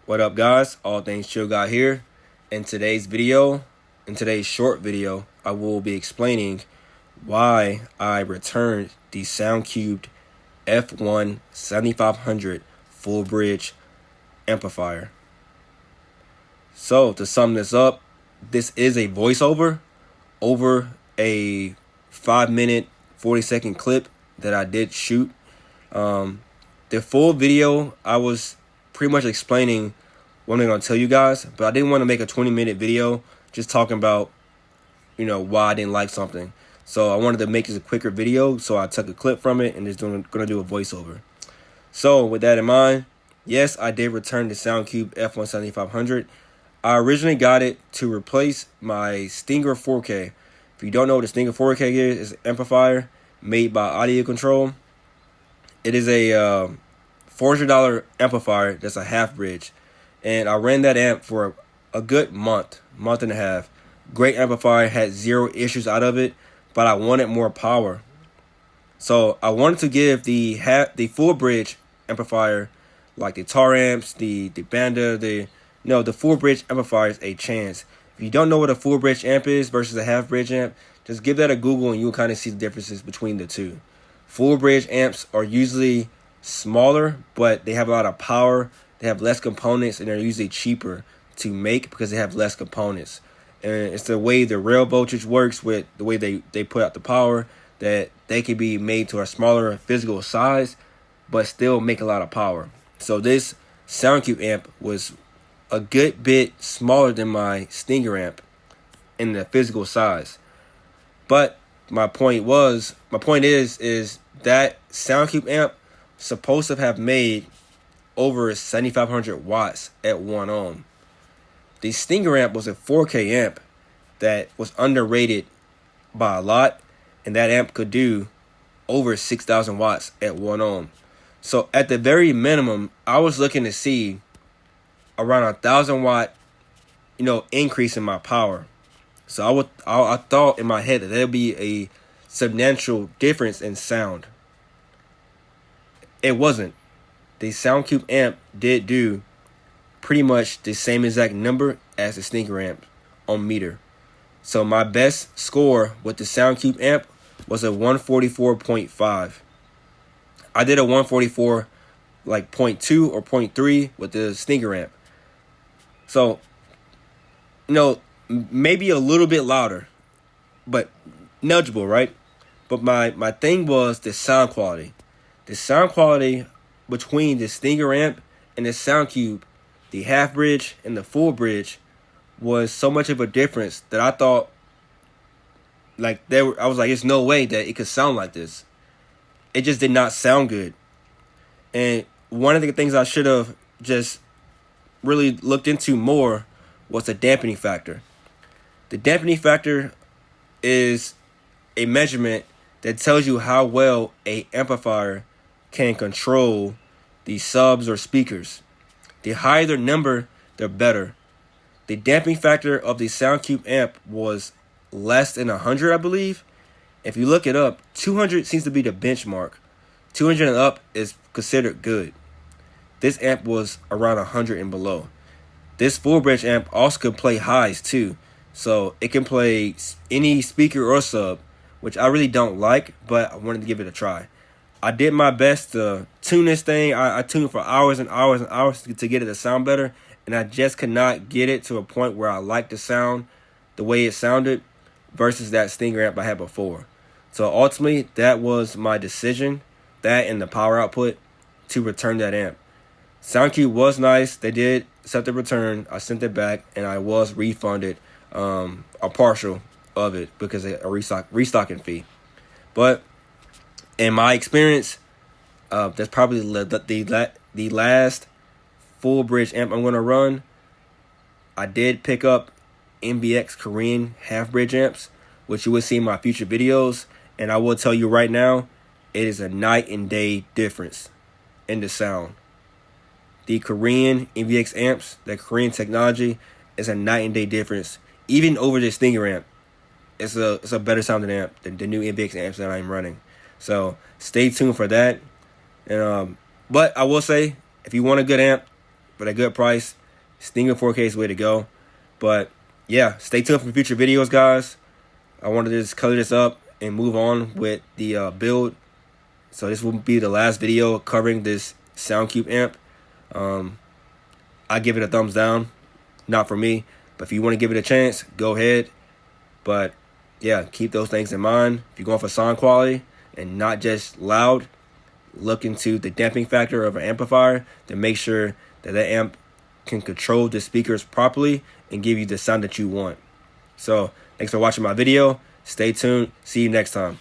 What up, guys? All Things Chill Guy here. In today's short video, I will be explaining why I returned the SoundQubed F1-7500 full bridge amplifier. So to sum this up, this is a voiceover over a 5-minute 40-second clip that I did shoot. The full video, I was pretty much explaining what I'm going to tell you guys, but I didn't want to make a 20-minute video just talking about, why I didn't like something. So I wanted to make this a quicker video, so I took a clip from it and just going to do a voiceover. So with that in mind, yes, I did return the SoundQubed F1-7500. I originally got it to replace my Stinger 4K. If you don't know what the Stinger 4K is, it's an amplifier made by Audio Control. It is a $400 amplifier that's a half bridge. And I ran that amp for a good month and a half. Great amplifier, had zero issues out of it, but I wanted more power. So I wanted to give the full bridge amplifier, like the tar amps, the Banda, the full bridge amplifiers a chance. If you don't know what a full bridge amp is versus a half bridge amp, just give that a Google and you'll kind of see the differences between the two. Full bridge amps are usually smaller, but they have a lot of power. They have less components, and they're usually cheaper to make because they have less components. And it's the way the rail voltage works with the way they put out the power, that they can be made to a smaller physical size, but still make a lot of power. So this SoundQubed amp was a good bit smaller than my Stinger amp in the physical size. But my point is that SoundQubed amp supposed to have made over 7,500 watts at 1 ohm. The Stinger amp was a 4K amp that was underrated by a lot, and that amp could do over 6,000 watts at 1 ohm. So at the very minimum, I was looking to see around 1,000 watt, increase in my power. So I thought in my head that there'd be a substantial difference in sound. It wasn't. The SoundQubed amp did do pretty much the same exact number as the Stinger amp on meter. So my best score with the SoundQubed amp was a 144.5. I did a 144 like 0.2 or 0.3 with the Stinger amp. So, maybe a little bit louder, but negligible, right? But my thing was the sound quality. The sound quality between the Stinger amp and the SoundQubed, the half bridge and the full bridge, was so much of a difference that I thought, I was like, there's no way that it could sound like this. It just did not sound good. And one of the things I should have just really looked into more was the dampening factor. The dampening factor is a measurement that tells you how well an amplifier can control the subs or speakers. The higher the number, the better. The damping factor of the SoundQubed amp was less than 100, I believe. If you look it up, 200 seems to be the benchmark. 200 and up is considered good. This amp was around 100 and below. This full bridge amp also could play highs too. So it can play any speaker or sub, which I really don't like, but I wanted to give it a try. I did my best to tune this thing. I tuned for hours and hours and hours to get it to sound better, and I just could not get it to a point where I liked the sound, the way it sounded, versus that Stinger amp I had before. So ultimately, that was my decision, that and the power output, to return that amp. SoundQubed was nice. They did accept the return. I sent it back, and I was refunded a partial of it because of a restocking fee. But in my experience, that's probably the last full bridge amp I'm going to run. I did pick up MBX Korean half bridge amps, which you will see in my future videos. And I will tell you right now, it is a night and day difference in the sound. The Korean MBX amps, the Korean technology, is a night and day difference. Even over the Stinger amp, it's a better sounding amp than the new MBX amps that I'm running. So stay tuned for that. And but I will say, if you want a good amp, for a good price, Stinger 4K is the way to go. But yeah, stay tuned for future videos, guys. I wanted to just color this up and move on with the build. So this will be the last video covering this SoundQubed amp. I give it a thumbs down. Not for me, but if you want to give it a chance, go ahead. But yeah, keep those things in mind. If you're going for sound quality and not just loud, look into the damping factor of an amplifier to make sure that that amp can control the speakers properly and give you the sound that you want. So thanks for watching my video. Stay tuned. See you next time.